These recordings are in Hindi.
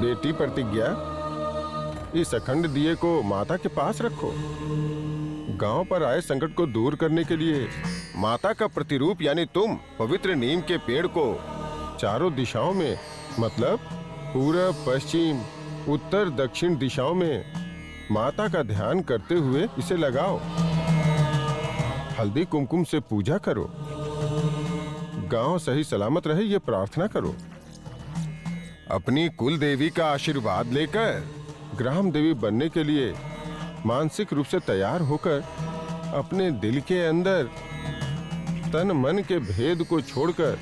बेटी प्रतिज्ञा, इस अखंड दिए को माता के पास रखो। गांव पर आए संकट को दूर करने के लिए माता का प्रतिरूप यानी तुम पवित्र नीम के पेड़ को चारों दिशाओं में, मतलब पूरब, पश्चिम, उत्तर, दक्षिण दिशाओं में माता का ध्यान करते हुए इसे लगाओ। हल्दी कुमकुम से पूजा करो। गांव सही सलामत रहे ये प्रार्थना करो। अपनी कुल देवी का आशीर्वाद लेकर ग्राम देवी बनने के लिए मानसिक रूप से तैयार होकर अपने दिल के अंदर तन मन के भेद को छोड़कर,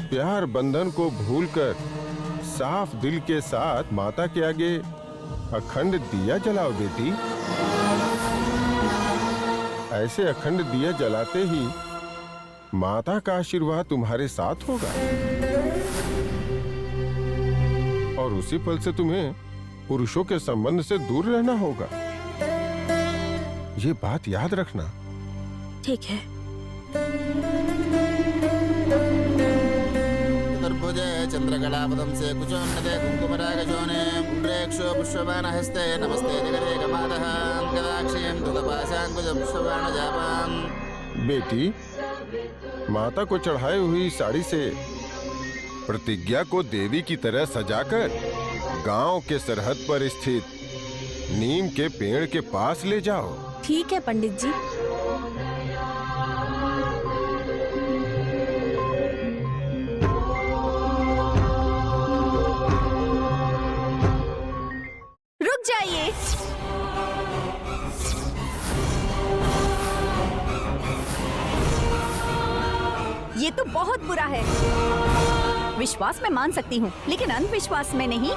प्यार बंधन को भूलकर साफ दिल के साथ माता के आगे अखंड दिया जलाओ बेटी। ऐसे अखंड दिया जलाते ही माता का आशीर्वाद तुम्हारे साथ होगा और उसी पल से तुम्हें पुरुषों के संबंध से दूर रहना होगा। ये बात याद रखना। ठीक है। चंद्रकलापदं से कुचोन्नते कुंकुमरागशोने पुण्ड्रेक्षो पुष्पबाणहस्ते नमस्ते जगदेकपादः गदाक्षीं दुतपाशाङ्कुजं पुष्पबाणजापाम्। बेटी, माता को चढ़ाई हुई साड़ी से प्रतिज्ञा को देवी की तरह सजाकर गांव के सरहद पर स्थित नीम के पेड़ के पास ले जाओ। ठीक है पंडित जी। रुक जाइए। ये तो बहुत बुरा है। विश्वास में मान सकती हूँ, लेकिन अंधविश्वास में नहीं।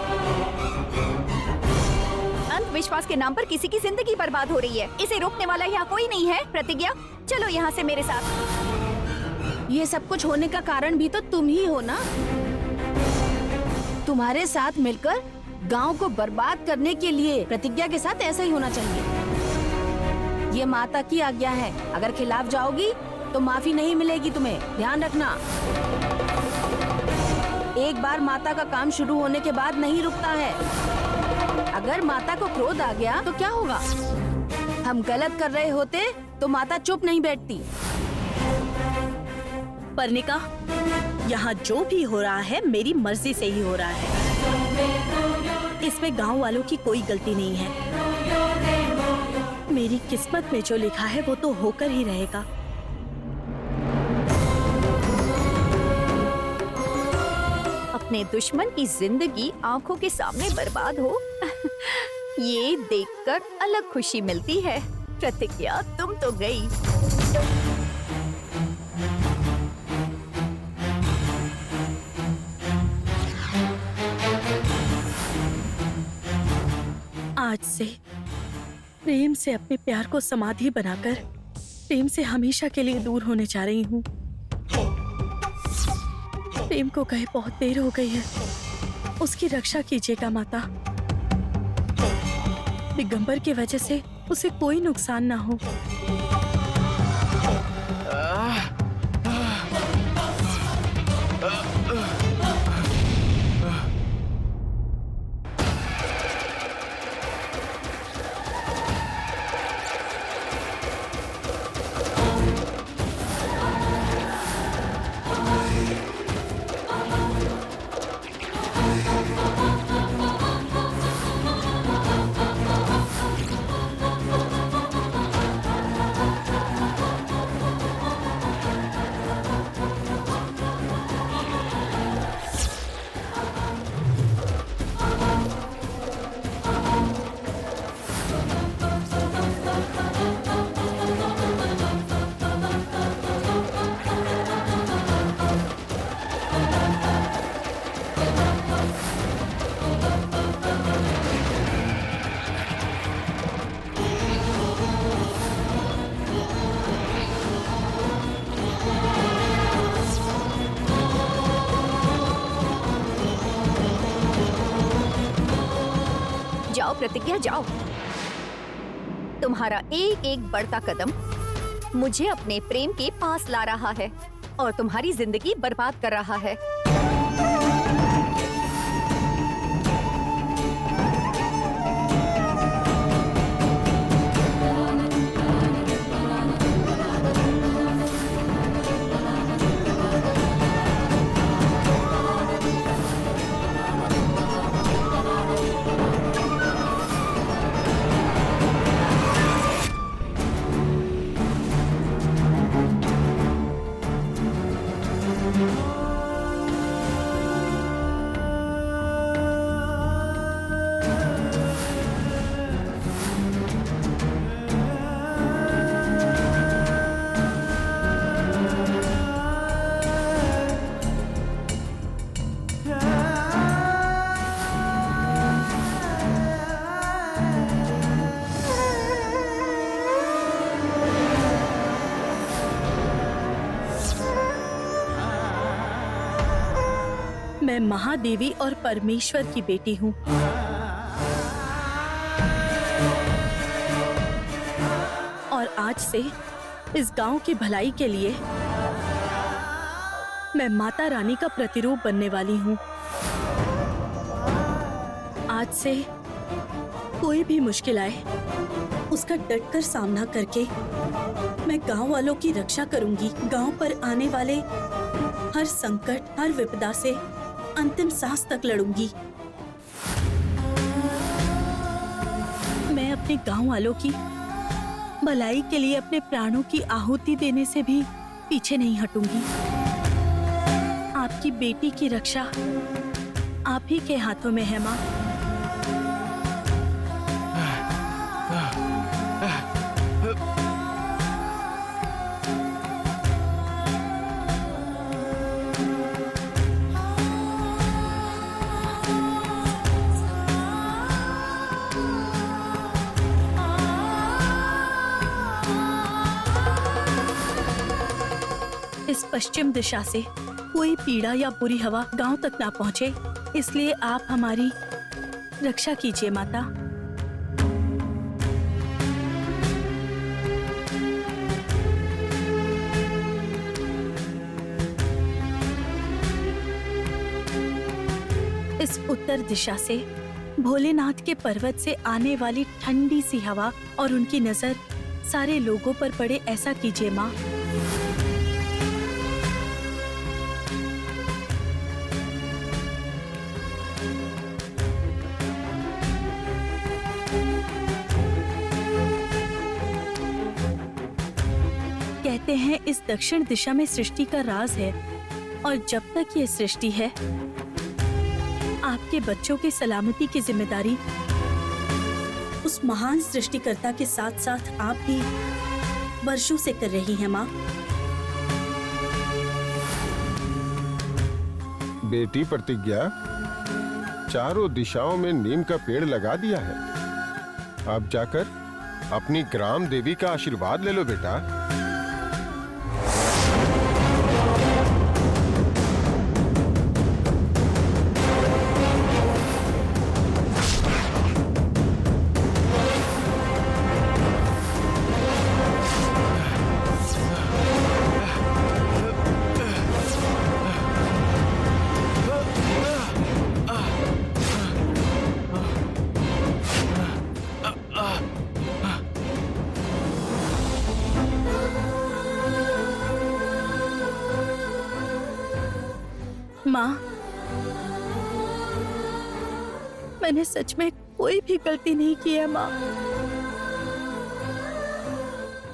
अंधविश्वास के नाम पर किसी की जिंदगी बर्बाद हो रही है। इसे रोकने वाला यहाँ कोई नहीं है। प्रतिज्ञा, चलो यहाँ से मेरे साथ। ये सब कुछ होने का कारण भी तो तुम ही हो ना। तुम्हारे साथ मिलकर गांव को बर्बाद करने के लिए प्रतिज्ञा के साथ ऐसा ही होना चाहिए। ये माता की आज्ञा है। अगर खिलाफ जाओगी तो माफी नहीं मिलेगी तुम्हें, ध्यान रखना। एक बार माता का काम शुरू होने के बाद नहीं रुकता है। अगर माता को क्रोध आ गया तो क्या होगा? हम गलत कर रहे होते तो माता चुप नहीं बैठती। पर्णिका, यहाँ जो भी हो रहा है मेरी मर्जी से ही हो रहा है। इसमें गांव वालों की कोई गलती नहीं है। मेरी किस्मत में जो लिखा है वो तो होकर ही रहेगा। अपने दुश्मन की जिंदगी आंखों के सामने बर्बाद हो ये देखकर अलग खुशी मिलती है। प्रतिज्ञा, तुम तो गई। आज से प्रेम से अपने प्यार को समाधि बनाकर प्रेम से हमेशा के लिए दूर होने जा रही हूँ। प्रेम को गए बहुत देर हो गई है। उसकी रक्षा कीजिएगा माता। दिगंबर की वजह से उसे कोई नुकसान ना हो। जाओ प्रतिज्ञा, जाओ। तुम्हारा एक एक बढ़ता कदम मुझे अपने प्रेम के पास ला रहा है और तुम्हारी जिंदगी बर्बाद कर रहा है। मैं महादेवी और परमेश्वर की बेटी हूँ। और आज से इस गांव की भलाई के लिए मैं माता रानी का प्रतिरूप बनने वाली हूँ। आज से कोई भी मुश्किल आए, उसका डटकर सामना करके मैं गांव वालों की रक्षा करूंगी। गांव पर आने वाले हर संकट, हर विपदा से अंतिम सांस तक लड़ूंगी। मैं अपने गांव वालों की भलाई के लिए अपने प्राणों की आहुति देने से भी पीछे नहीं हटूंगी। आपकी बेटी की रक्षा आप ही के हाथों में है, माँ। इस पश्चिम दिशा से कोई पीड़ा या बुरी हवा गांव तक ना पहुंचे, इसलिए आप हमारी रक्षा कीजिए माता। इस उत्तर दिशा से भोलेनाथ के पर्वत से आने वाली ठंडी सी हवा और उनकी नजर सारे लोगों पर पड़े, ऐसा कीजिए माँ। कहते हैं इस दक्षिण दिशा में सृष्टि का राज है, और जब तक ये सृष्टि है, आपके बच्चों की सलामती की जिम्मेदारी उस महान सृष्टिकर्ता के साथ साथ आप भी वर्षों से कर रही हैं, माँ। बेटी प्रतिज्ञा, चारों दिशाओं में नीम का पेड़ लगा दिया है। अब जाकर अपनी ग्राम देवी का आशीर्वाद ले लो बेटा। माँ, मैंने सच में कोई भी गलती नहीं की है माँ।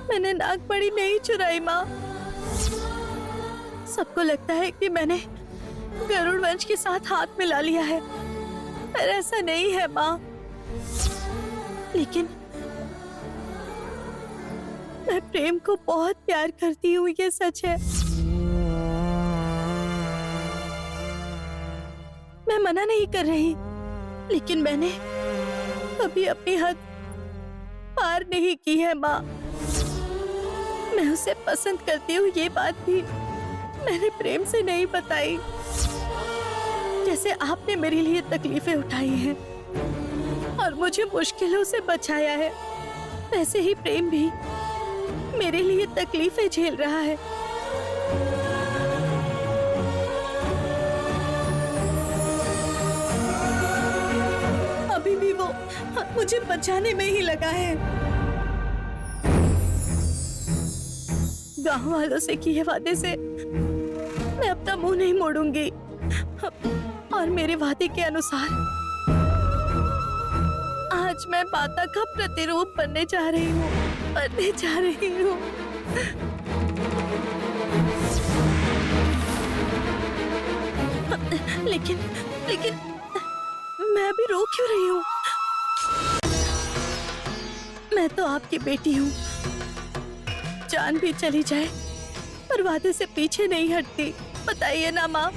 मैंने नागपड़ी नहीं चुराई माँ। सबको लगता है कि मैंने गरुड़ वंश के साथ हाथ मिला लिया है, पर ऐसा नहीं है माँ। लेकिन मैं प्रेम को बहुत प्यार करती हूँ, ये सच है। मैं मना नहीं कर रही, लेकिन मैंने कभी अपनी हद पार नहीं की है माँ। मैं उसे पसंद करती हूँ, ये बात भी मैंने प्रेम से नहीं बताई। जैसे आपने मेरे लिए तकलीफें उठाई हैं और मुझे मुश्किलों से बचाया है, वैसे ही प्रेम भी मेरे लिए तकलीफें झेल रहा है। अभी भी वो मुझे बचाने में ही लगा है। गांव वालों से किए वादे से मैं अपना मुंह नहीं मोड़ूंगी, और मेरे वादे के अनुसार आज मैं माता का प्रतिरूप बनने जा रही हूँ। लेकिन मैं अभी रो क्यों रही हूँ? मैं तो आपकी बेटी हूँ। जान भी चली जाए पर वादे से पीछे नहीं हटती। बताइए ना माँ,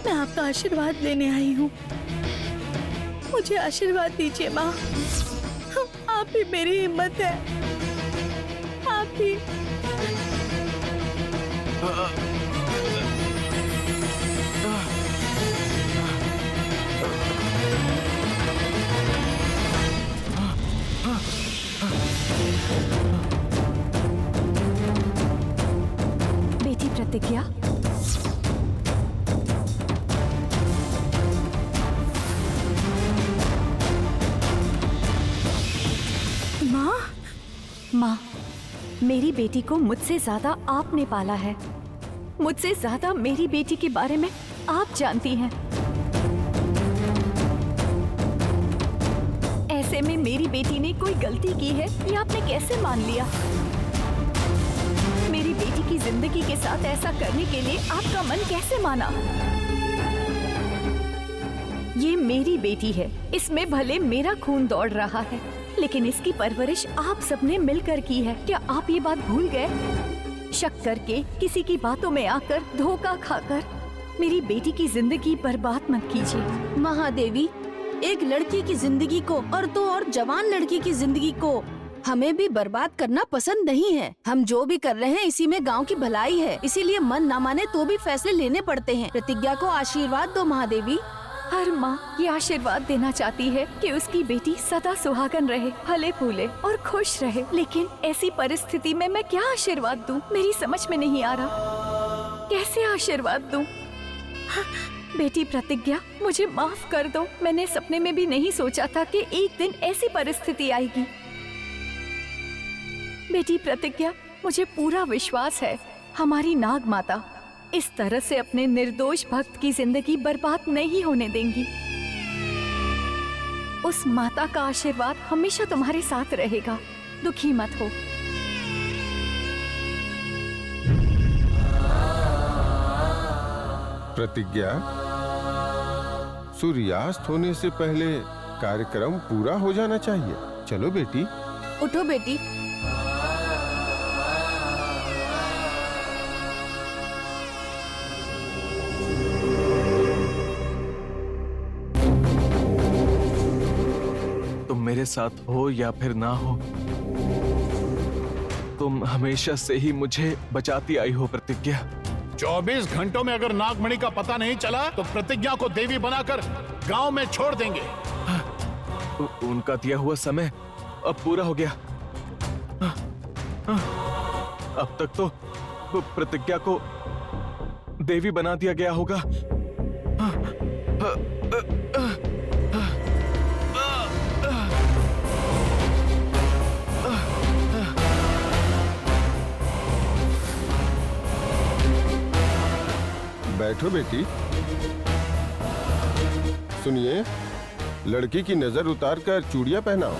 मैं आपका आशीर्वाद लेने आई हूँ। मुझे आशीर्वाद दीजिए माँ। आप ही मेरी हिम्मत है, आप ही। मेरी बेटी को मुझसे ज्यादा आपने पाला है। मुझसे ज्यादा मेरी बेटी के बारे में आप जानती हैं। ऐसे में मेरी बेटी ने कोई गलती की है ये आपने कैसे मान लिया? मेरी बेटी की जिंदगी के साथ ऐसा करने के लिए आपका मन कैसे माना? ये मेरी बेटी है, इसमें भले मेरा खून दौड़ रहा है, लेकिन इसकी परवरिश आप सबने मिलकर की है। क्या आप ये बात भूल गए? शक करके, किसी की बातों में आकर, धोखा खाकर मेरी बेटी की जिंदगी बर्बाद मत कीजिए। महादेवी, एक लड़की की जिंदगी को और तो और जवान लड़की की जिंदगी को हमें भी बर्बाद करना पसंद नहीं है। हम जो भी कर रहे हैं इसी में गांव की भलाई है, इसीलिए मन न माने तो भी फैसले लेने पड़ते हैं। प्रतिज्ञा को आशीर्वाद दो महादेवी। हर माँ ये आशीर्वाद देना चाहती है कि उसकी बेटी सदा सुहागन रहे, फले फूले और खुश रहे, लेकिन ऐसी परिस्थिति में मैं क्या आशीर्वाद दूं? मेरी समझ में नहीं आ रहा कैसे आशीर्वाद दूं। बेटी प्रतिज्ञा, मुझे माफ कर दो। मैंने सपने में भी नहीं सोचा था कि एक दिन ऐसी परिस्थिति आएगी। बेटी प्रतिज्ञा, मुझे पूरा विश्वास है हमारी नाग माता इस तरह से अपने निर्दोष भक्त की जिंदगी बर्बाद नहीं होने देंगी। उस माता का आशीर्वाद हमेशा तुम्हारे साथ रहेगा, दुखी मत हो। प्रतिज्ञा, सूर्यास्त होने से पहले कार्यक्रम पूरा हो जाना चाहिए। चलो बेटी। उठो बेटी। तुम मेरे साथ हो या फिर ना हो, तुम हमेशा से ही मुझे बचाती आई हो प्रतिज्ञा। 24 घंटों में अगर नागमणि का पता नहीं चला तो प्रतिज्ञा को देवी बनाकर गांव में छोड़ देंगे। उनका दिया हुआ समय अब पूरा हो गया। अब तक तो प्रतिज्ञा को देवी बना दिया गया होगा। बैठो बेटी। सुनिए, लड़की की नजर उतार कर चूड़ियां पहनाओ।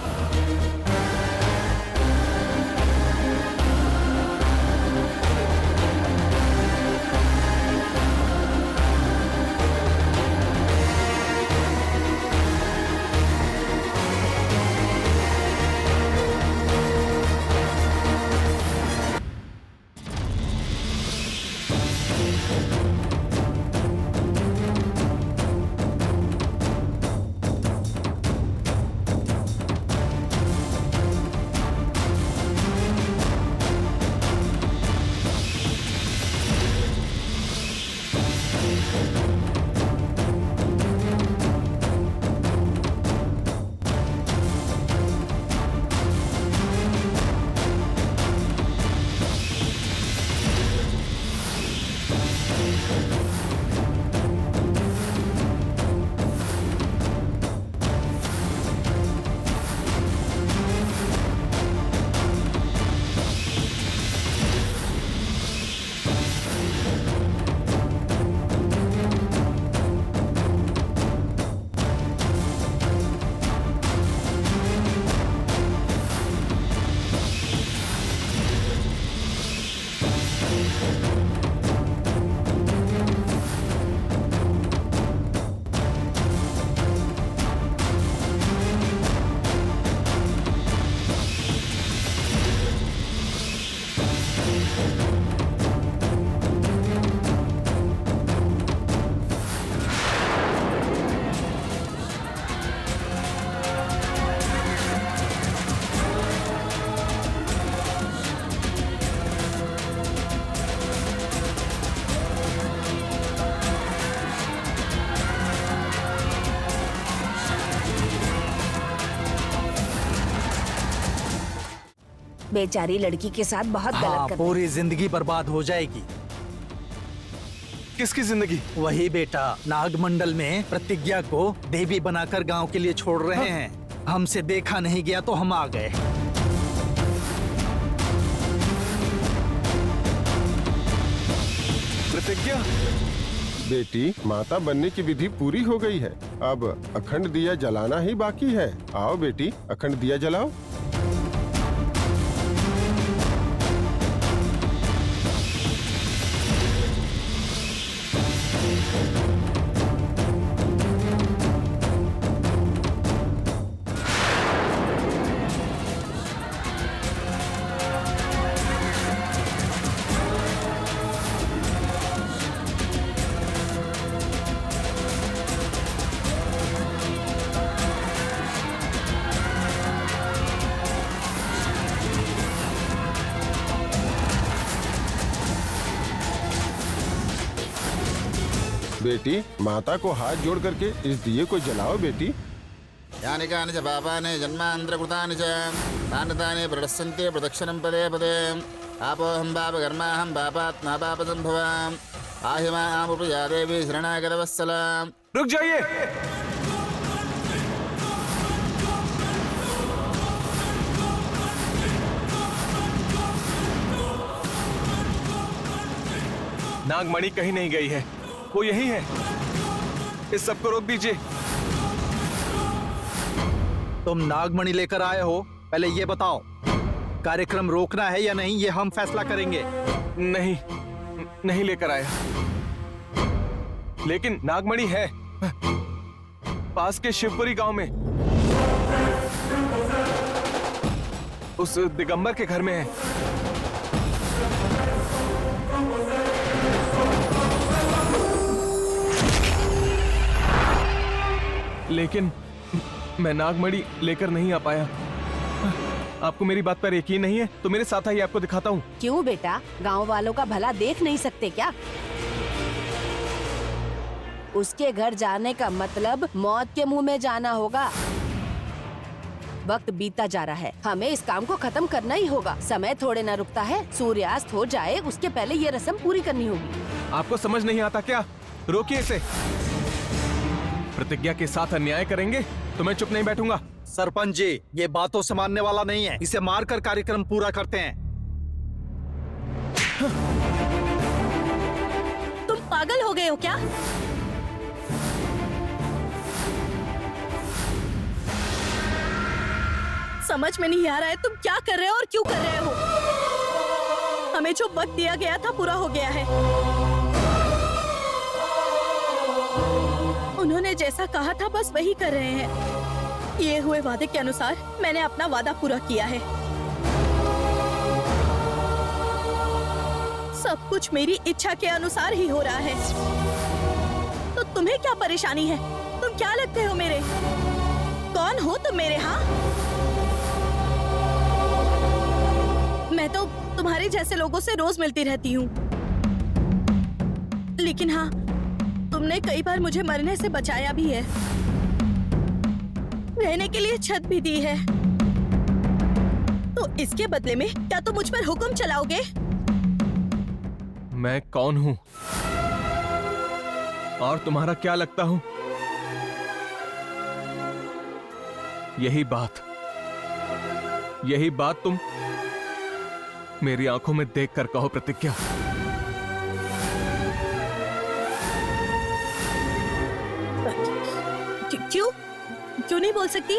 बेचारी लड़की के साथ बहुत गलत कर पूरी जिंदगी बर्बाद हो जाएगी। किसकी जिंदगी? वही बेटा, नागमंडल में प्रतिज्ञा को देवी बनाकर गांव के लिए छोड़ रहे हैं। हमसे देखा नहीं गया तो हम आ गए। प्रतिज्ञा। बेटी, माता बनने की विधि पूरी हो गई है। अब अखंड दिया जलाना ही बाकी है। आओ बेटी, अखंड दिया जलाओ। बेटी, माता को हाथ जोड़ करके इस दिए को जलाओ बेटी। यानि कानि च पापानि जन्मान्तरकृतानि च तानि तानि प्रणश्यन्ते प्रदक्षिणं पदे पदे पापोऽहं पापकर्माहं पापात्मा पापसम्भवाम् पाहि मामुपया देवी शरणागतवत्सला। रुक जाइए। नागमणि कहीं नहीं गई है, वो यही है। इस सबको रोक दीजिए। तुम नागमणि लेकर आए हो, पहले ये बताओ, कार्यक्रम रोकना है या नहीं, ये हम फैसला करेंगे। नहीं, नहीं लेकर आया। लेकिन नागमणि है पास के शिवपुरी गांव में, उस दिगंबर के घर में है। लेकिन मैं नागमणि लेकर नहीं आ पाया। आपको मेरी बात पर यकीन नहीं है तो मेरे साथ आइए, आपको दिखाता हूँ। क्यों बेटा, गांव वालों का भला देख नहीं सकते क्या? उसके घर जाने का मतलब मौत के मुंह में जाना होगा। वक्त बीतता जा रहा है, हमें इस काम को खत्म करना ही होगा। समय थोड़े ना रुकता है, सूर्यास्त हो जाए उसके पहले ये रस्म पूरी करनी होगी। आपको समझ नहीं आता क्या? रोकिए इसे। प्रतिज्ञा के साथ अन्याय करेंगे तो मैं चुप नहीं बैठूंगा। सरपंच जी, ये बातों से मानने वाला नहीं है, इसे मारकर कार्यक्रम पूरा करते हैं। तुम पागल हो गए हो क्या? समझ में नहीं आ रहा है तुम क्या कर रहे हो और क्यों कर रहे हो। हमें जो वक्त दिया गया था पूरा हो गया है। उन्होंने जैसा कहा था बस वही कर रहे हैं। ये हुए वादे के अनुसार मैंने अपना वादा पूरा किया है। सब कुछ मेरी इच्छा के अनुसार ही हो रहा है। तो तुम्हें क्या परेशानी है? तुम क्या लगते हो मेरे? कौन हो तुम मेरे? हाँ, मैं तो तुम्हारे जैसे लोगों से रोज मिलती रहती हूँ, लेकिन हाँ, तुमने कई बार मुझे मरने से बचाया भी है, रहने के लिए छत भी दी है। तो इसके बदले में क्या तुम मुझ पर हुक्म चलाओगे? मैं कौन हूँ और तुम्हारा क्या लगता हूँ? यही बात तुम मेरी आंखों में देखकर कहो प्रतिज्ञा। क्यों नहीं बोल सकती?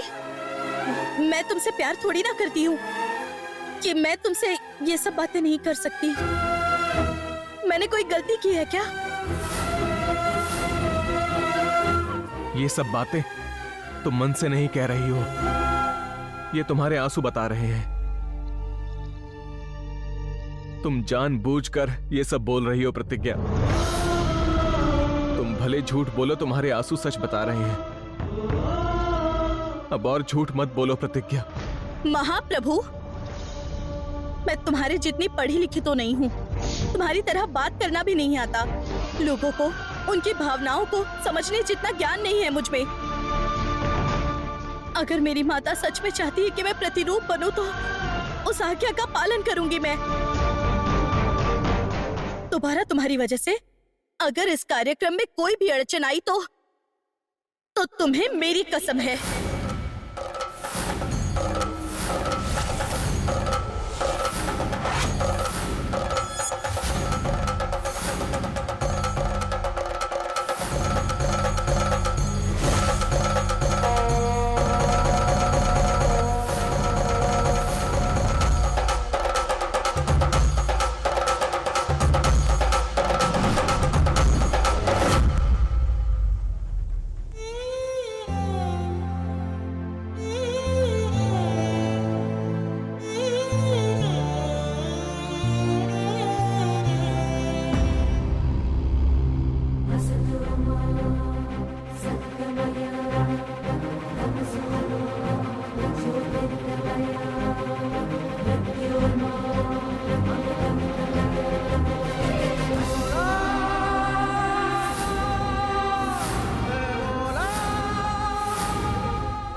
मैं तुमसे प्यार थोड़ी ना करती हूँ कि मैं तुमसे ये सब बातें नहीं कर सकती। मैंने कोई गलती की है क्या? ये सब बातें तुम मन से नहीं कह रही हो, ये तुम्हारे आंसू बता रहे हैं। तुम जानबूझकर ये सब बोल रही हो प्रतिज्ञा। तुम भले झूठ बोलो, तुम्हारे आंसू सच बता रहे हैं। अब और झूठ मत बोलो प्रतिज्ञा। महाप्रभु, मैं तुम्हारे जितनी पढ़ी लिखी तो नहीं हूँ, तुम्हारी तरह बात करना भी नहीं आता। लोगों को, उनकी भावनाओं को समझने जितना ज्ञान नहीं है मुझ में। अगर मेरी माता सच में चाहती है कि मैं प्रतिरूप बनूं तो उस आज्ञा का पालन करूंगी मैं। दोबारा तुम्हारी वजह से अगर इस कार्यक्रम में कोई भी अड़चन आई तो तुम्हें मेरी कसम है।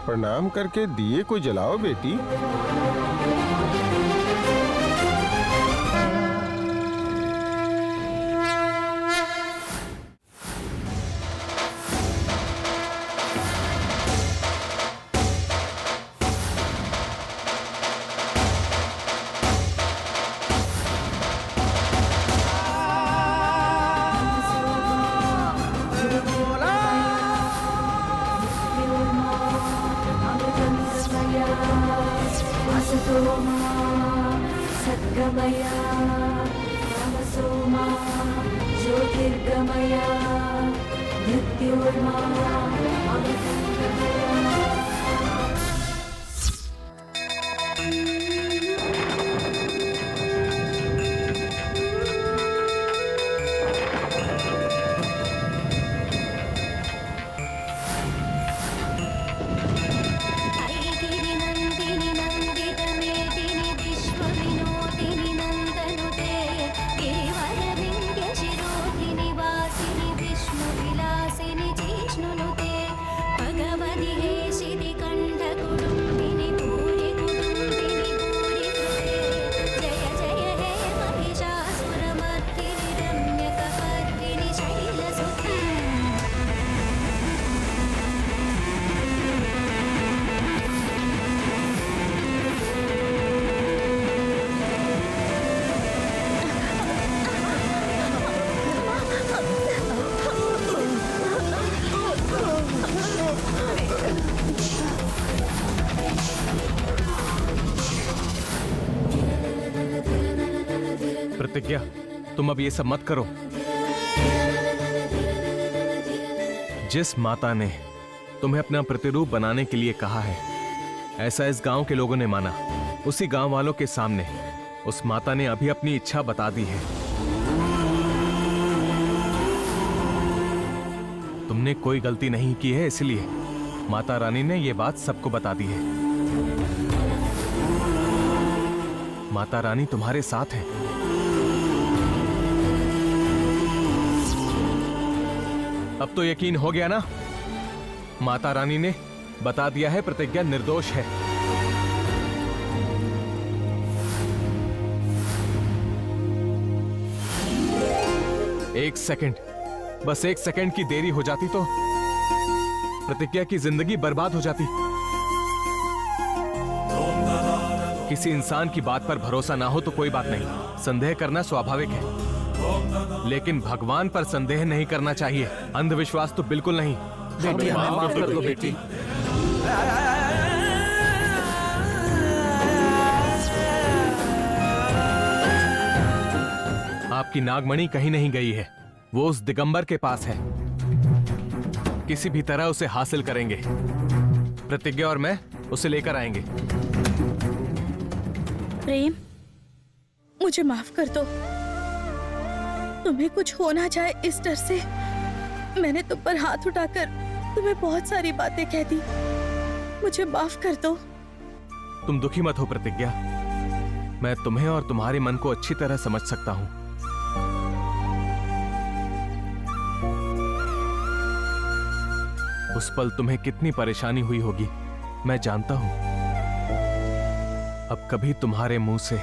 प्रणाम करके दिए को जलाओ बेटी। सद्गमया तमसोमा ज्योतिर्गमया मृत्योर्मा अमृतंगमया। प्रतिज्ञा, तुम अब ये सब मत करो। जिस माता ने तुम्हें अपना प्रतिरूप बनाने के लिए कहा है, ऐसा इस गांव के लोगों ने माना। उसी गांव वालों के सामने उस माता ने अभी अपनी इच्छा बता दी है। तुमने कोई गलती नहीं की है, इसलिए माता रानी ने यह बात सबको बता दी है। माता रानी तुम्हारे साथ है। अब तो यकीन हो गया ना? माता रानी ने बता दिया है प्रतिज्ञा निर्दोष है। एक सेकंड, बस एक सेकंड की देरी हो जाती तो प्रतिज्ञा की जिंदगी बर्बाद हो जाती। किसी इंसान की बात पर भरोसा ना हो तो कोई बात नहीं, संदेह करना स्वाभाविक है, लेकिन भगवान पर संदेह नहीं करना चाहिए। अंधविश्वास तो बिल्कुल नहीं। बेटी, हमें माफ कर दो बेटी। आपकी नागमणि कहीं नहीं गई है, वो उस दिगंबर के पास है। किसी भी तरह उसे हासिल करेंगे। प्रतिज्ञा और मैं उसे लेकर आएंगे। प्रेम, मुझे माफ कर दो। तुम्हें कुछ हो ना जाए इस डर से मैंने तुम पर हाथ उठाकर तुम्हें बहुत सारी बातें कह दी। मुझे माफ कर दो। तुम दुखी मत हो प्रतिज्ञा, मैं तुम्हें और तुम्हारे मन को अच्छी तरह समझ सकता हूं। उस पल तुम्हें कितनी परेशानी हुई होगी मैं जानता हूं। अब कभी तुम्हारे मुंह से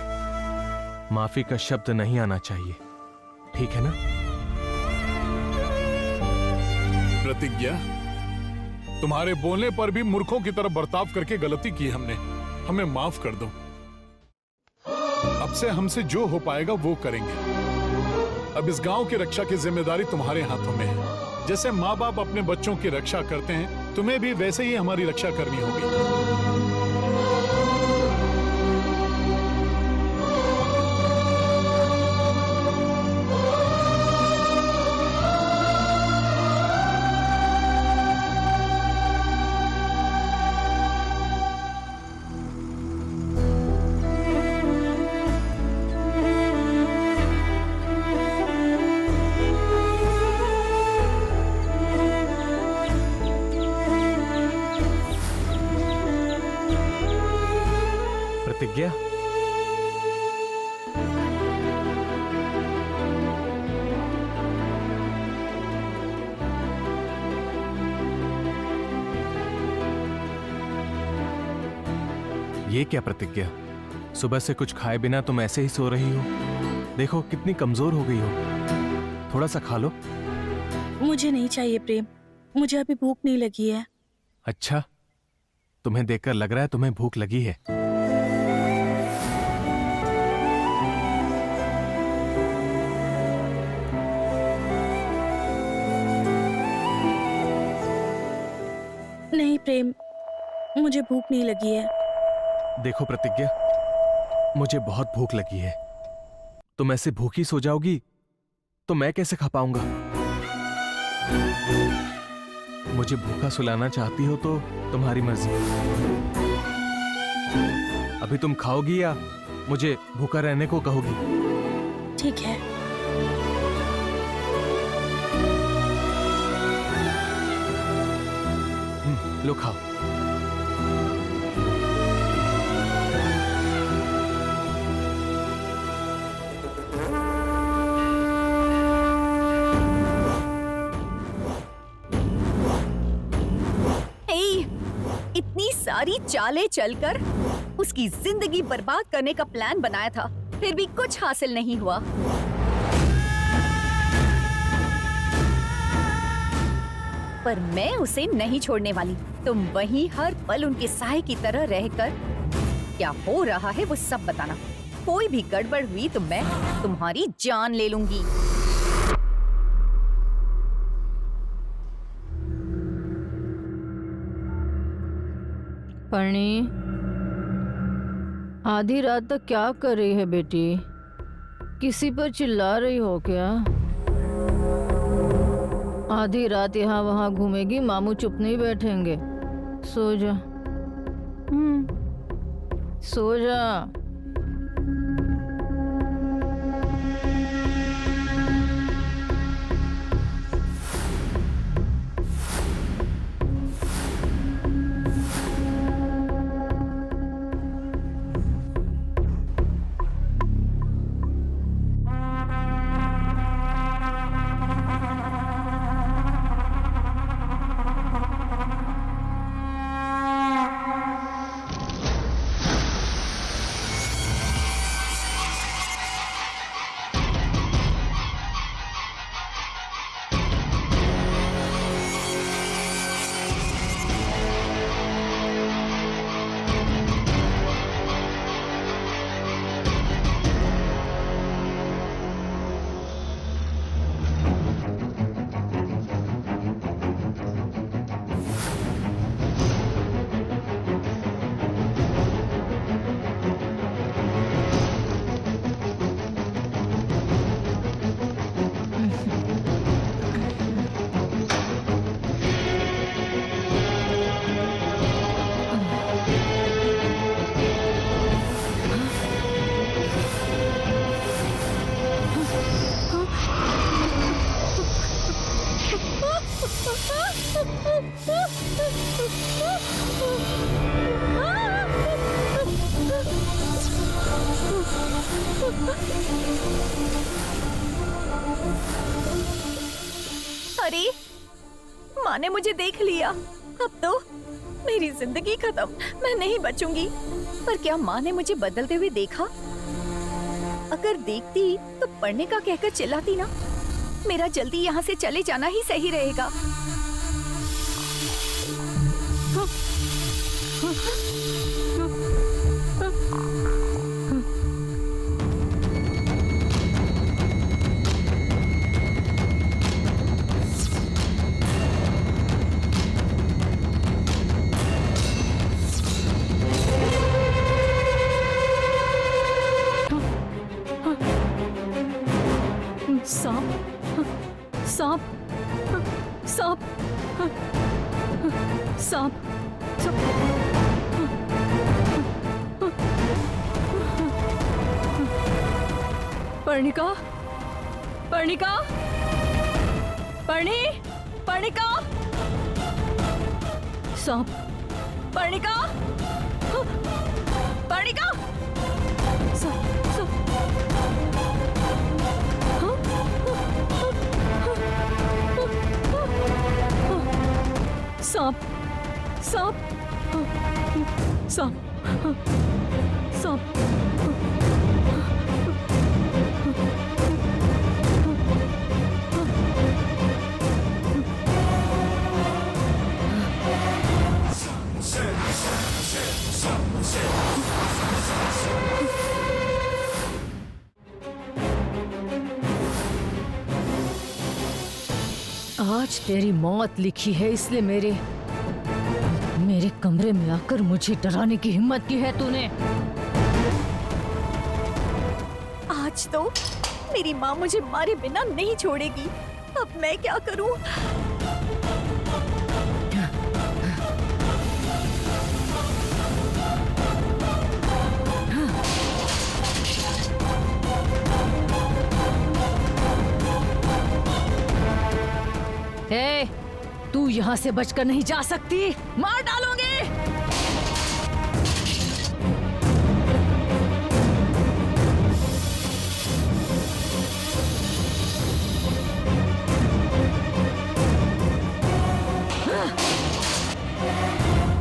माफी का शब्द नहीं आना चाहिए, ठीक है ना? प्रतिज्ञा, तुम्हारे बोलने पर भी मूर्खों की तरह बर्ताव करके गलती की हमने, हमें माफ कर दो। अब से हमसे जो हो पाएगा वो करेंगे। अब इस गांव की रक्षा की जिम्मेदारी तुम्हारे हाथों में है। जैसे माँ बाप अपने बच्चों की रक्षा करते हैं, तुम्हें भी वैसे ही हमारी रक्षा करनी होगी। ये क्या प्रतिज्ञा, सुबह से कुछ खाए बिना तुम ऐसे ही सो रही हो? देखो कितनी कमजोर हो गई हो, थोड़ा सा खा लो। मुझे नहीं चाहिए प्रेम, मुझे अभी भूख नहीं लगी है। अच्छा, तुम्हें देखकर लग रहा है तुम्हें भूख लगी है। नहीं प्रेम, मुझे भूख नहीं लगी है। देखो प्रतिज्ञा, मुझे बहुत भूख लगी है। तुम ऐसे भूखी सो जाओगी तो मैं कैसे खा पाऊंगा? मुझे भूखा सुलाना चाहती हो तो तुम्हारी मर्जी। अभी तुम खाओगी या मुझे भूखा रहने को कहोगी? ठीक है। लो खाओ। इतनी सारी चालें चलकर उसकी जिंदगी बर्बाद करने का प्लान बनाया था, फिर भी कुछ हासिल नहीं हुआ। पर मैं उसे नहीं छोड़ने वाली। तुम वहीं हर पल उनके साए की तरह रहकर क्या हो रहा है वो सब बताना। कोई भी गड़बड़ हुई तो मैं तुम्हारी जान ले लूंगी। पर्णी, आधी रात तक क्या कर रही है बेटी? किसी पर चिल्ला रही हो क्या? आधी रात यहाँ वहाँ घूमेगी, मामू चुप नहीं बैठेंगे। सो जा, सो जा। अरे, माँ ने मुझे देख लिया। अब तो मेरी जिंदगी खत्म, मैं नहीं बचूंगी। पर क्या माँ ने मुझे बदलते हुए देखा? अगर देखती तो पढ़ने का कहकर चिल्लाती ना। मेरा जल्दी यहाँ से चले जाना ही सही रहेगा। सांप, सांप, सांप, सांप। पर्णिका, पर्णिका, पर्णी, पर्णिका, सांप, पर्णिका, पर्णिका, सांप, सांप। सांप, सांप, सांप। सांप। आज तेरी मौत लिखी है, इसलिए मेरे कमरे में आकर मुझे डराने की हिम्मत की है तूने। आज तो मेरी माँ मुझे मारे बिना नहीं छोड़ेगी। अब मैं क्या करूँ? ए, तू यहाँ से बचकर नहीं जा सकती, मार डालोगे।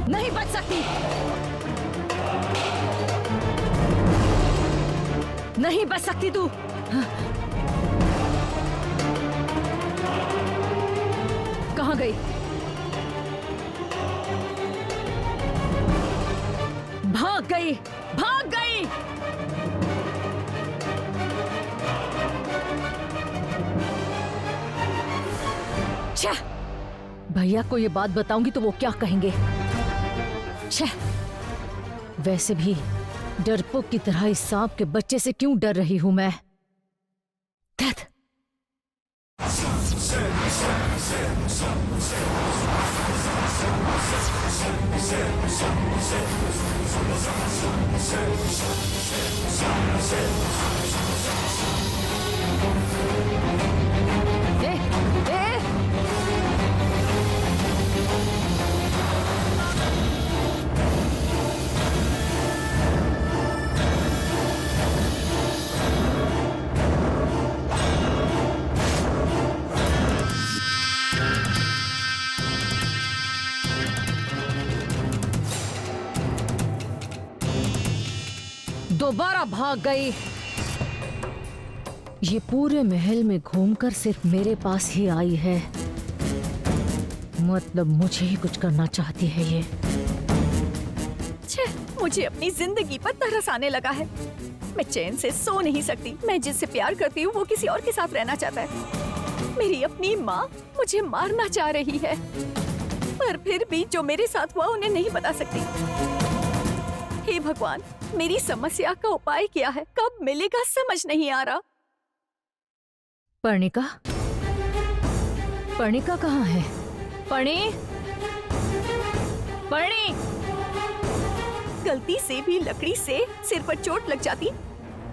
नहीं बच सकती, नहीं बच सकती तू। कहाँ गई? भाग गई, भाग गई। छह, भैया को ये बात बताऊंगी तो वो क्या कहेंगे? छह, वैसे भी डरपोक की तरह इस सांप के बच्चे से क्यों डर रही हूं मैं? दैट। दोबारा भाग गई। ये पूरे महल में घूमकर सिर्फ मेरे पास ही आई है। मतलब मुझे ही कुछ करना चाहती है ये। छे, मुझे अपनी जिंदगी पर तरस आने लगा है। मैं चैन से सो नहीं सकती। मैं जिससे प्यार करती हूँ वो किसी और के साथ रहना चाहता है। मेरी अपनी माँ मुझे मारना चाह रही है, पर फिर भी जो मेरे साथ हुआ उन्हें नहीं बता सकती। हे भगवान, मेरी समस्या का उपाय क्या है? कब मिलेगा समझ नहीं आ रहा। पर्णिका, पर्णिका कहाँ है? पर्णी, पर्णी। गलती से भी लकड़ी से सिर पर चोट लग जाती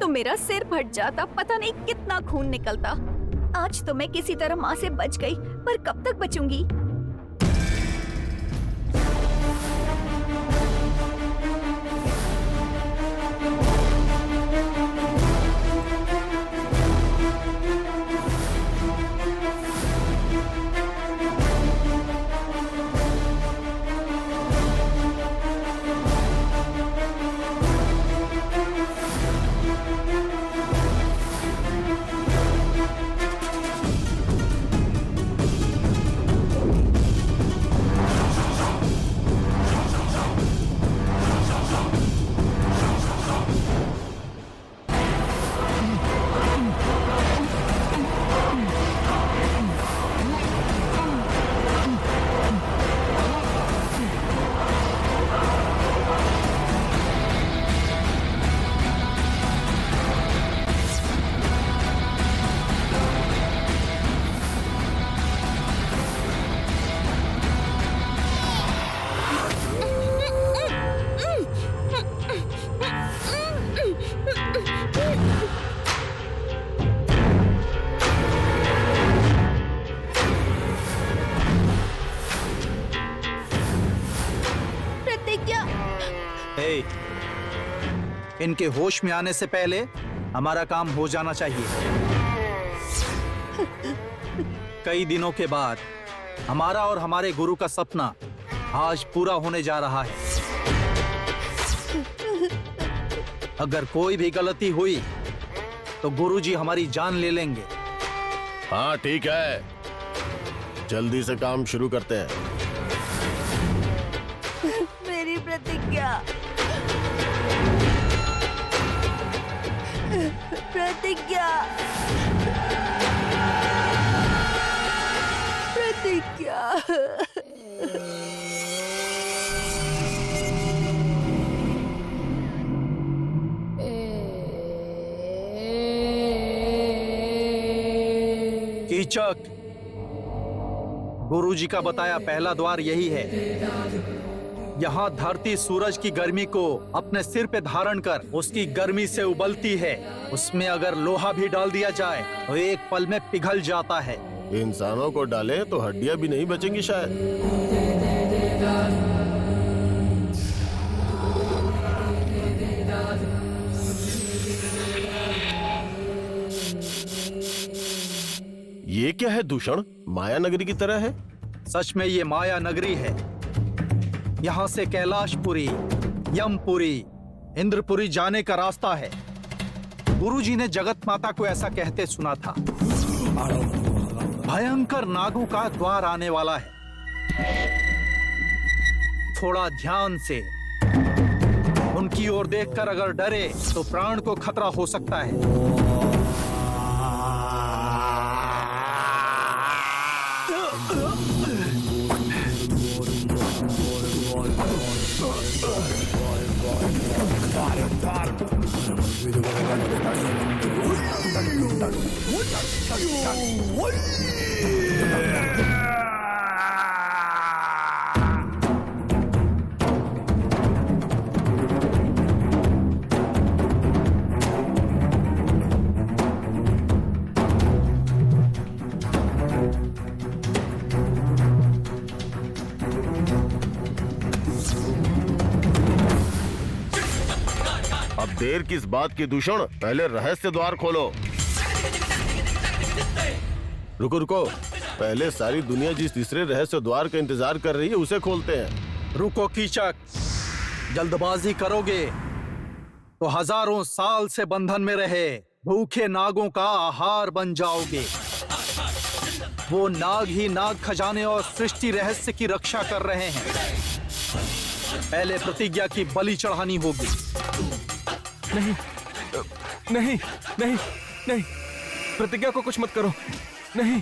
तो मेरा सिर फट जाता, पता नहीं कितना खून निकलता। आज तो मैं किसी तरह माँ से बच गई, पर कब तक बचूंगी? इनके होश में आने से पहले हमारा काम हो जाना चाहिए। कई दिनों के बाद हमारा और हमारे गुरु का सपना आज पूरा होने जा रहा है। अगर कोई भी गलती हुई तो गुरुजी हमारी जान ले लेंगे। हाँ ठीक है, जल्दी से काम शुरू करते हैं। मेरी प्रतिज्ञा, प्रतिज्ञा, प्रतिज्ञा। कीचक, गुरुजी का बताया पहला द्वार यही है। यहाँ धरती सूरज की गर्मी को अपने सिर पे धारण कर उसकी गर्मी से उबलती है। उसमें अगर लोहा भी डाल दिया जाए तो एक पल में पिघल जाता है। इंसानों को डालें तो हड्डियां भी नहीं बचेंगी शायद। ये क्या है दूषण? माया नगरी की तरह है। सच में ये माया नगरी है। यहाँ से कैलाशपुरी, यमपुरी, इंद्रपुरी जाने का रास्ता है। गुरुजी ने जगत माता को ऐसा कहते सुना था। भयंकर नागों का द्वार आने वाला है। थोड़ा ध्यान से उनकी ओर देखकर अगर डरे तो प्राण को खतरा हो सकता है। अब देर किस बात की दूषण? पहले रहस्य द्वार खोलो। रुको रुको, पहले सारी दुनिया जिस तीसरे रहस्य द्वार का इंतजार कर रही है उसे खोलते हैं। रुको कीचक, जल्दबाजी करोगे तो हजारों साल से बंधन में रहे भूखे नागों का आहार बन जाओगे। वो नाग ही नाग खजाने और सृष्टि रहस्य की रक्षा कर रहे हैं। पहले प्रतिज्ञा की बलि चढ़ानी होगी। नहीं नहीं नहीं नहीं, प्रतिज्ञा को कुछ मत करो। नहीं,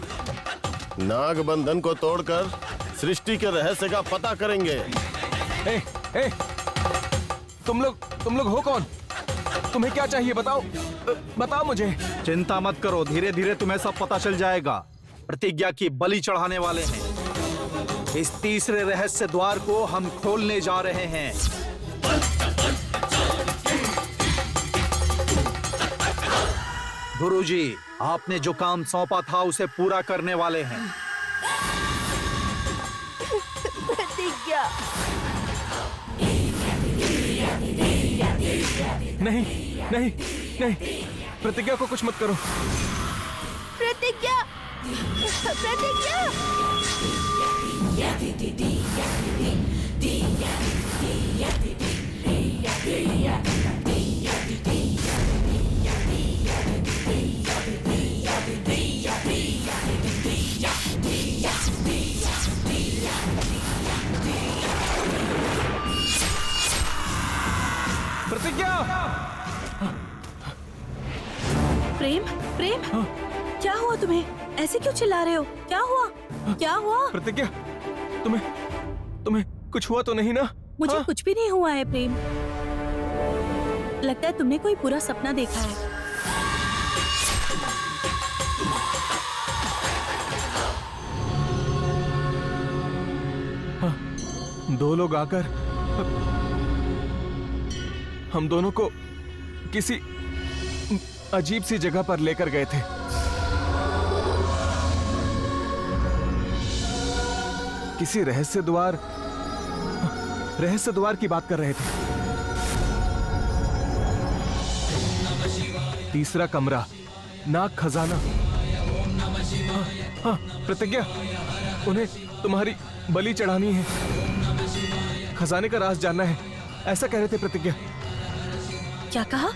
नाग बंधन को तोड़कर सृष्टि के रहस्य का पता करेंगे। ए, ए, तुम लोग हो कौन? तुम्हें क्या चाहिए? बताओ, बताओ मुझे। चिंता मत करो, धीरे धीरे तुम्हें सब पता चल जाएगा। प्रतिज्ञा की बलि चढ़ाने वाले हैं। इस तीसरे रहस्य द्वार को हम खोलने जा रहे हैं। गुरुजी, आपने जो काम सौंपा था उसे पूरा करने वाले हैं। प्रतिज्ञा। नहीं नहीं नहीं, प्रतिज्ञा को कुछ मत करो। प्रतिज्ञा, प्रतिज्ञा। प्रतिज्ञा। प्रेम, प्रेम, क्या हुआ तुम्हें? ऐसे क्यों चिल्ला रहे हो? क्या हुआ? क्या हुआ? प्रतिज्ञा, तुम्हें कुछ हुआ तो नहीं ना? मुझे हाँ? कुछ भी नहीं हुआ है प्रेम। लगता है तुमने कोई बुरा सपना देखा है। हाँ, दो लोग आकर हम दोनों को किसी अजीब सी जगह पर लेकर गए थे। किसी रहस्य द्वार की बात कर रहे थे। तीसरा कमरा, नाग खजाना। हाँ, हाँ, प्रतिज्ञा, उन्हें तुम्हारी बलि चढ़ानी है। खजाने का राज जानना है, ऐसा कह रहे थे प्रतिज्ञा। क्या कहा?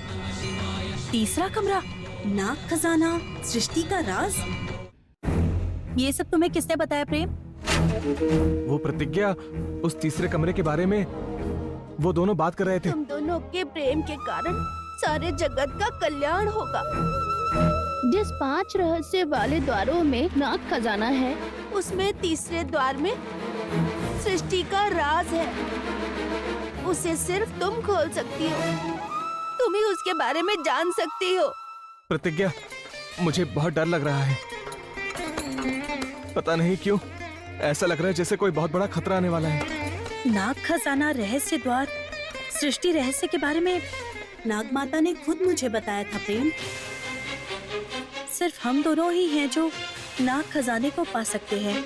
तीसरा कमरा, नाग खजाना, सृष्टि का राज। ये सब तुम्हें किसने बताया प्रेम? वो प्रतिज्ञा, उस तीसरे कमरे के बारे में वो दोनों बात कर रहे थे। तुम दोनों के प्रेम के कारण सारे जगत का कल्याण होगा। जिस 5 रहस्य वाले द्वारों में नाग खजाना है, उसमें तीसरे द्वार में सृष्टि का राज है। उसे सिर्फ तुम खोल सकती हो। तुम ही उसके बारे में जान सकती हो। प्रतिज्ञा, मुझे बहुत डर लग रहा है। पता नहीं क्यों ऐसा लग रहा है जैसे कोई बहुत बड़ा खतरा आने वाला है। नाग खजाना, रहस्य द्वार, सृष्टि रहस्य के बारे में नाग माता ने खुद मुझे बताया था प्रेम। सिर्फ हम दोनों ही हैं जो नाग खजाने को पा सकते हैं।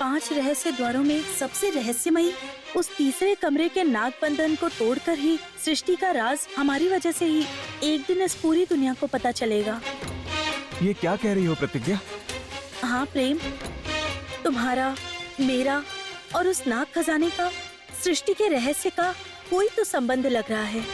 5 रहस्य द्वारों में सबसे रहस्यमयी उस तीसरे कमरे के नाग बंधन को तोड़कर ही सृष्टि का राज हमारी वजह से ही एक दिन इस पूरी दुनिया को पता चलेगा। ये क्या कह रही हो प्रतिज्ञा? हाँ प्रेम, तुम्हारा, मेरा और उस नाग खजाने का सृष्टि के रहस्य का कोई तो संबंध लग रहा है।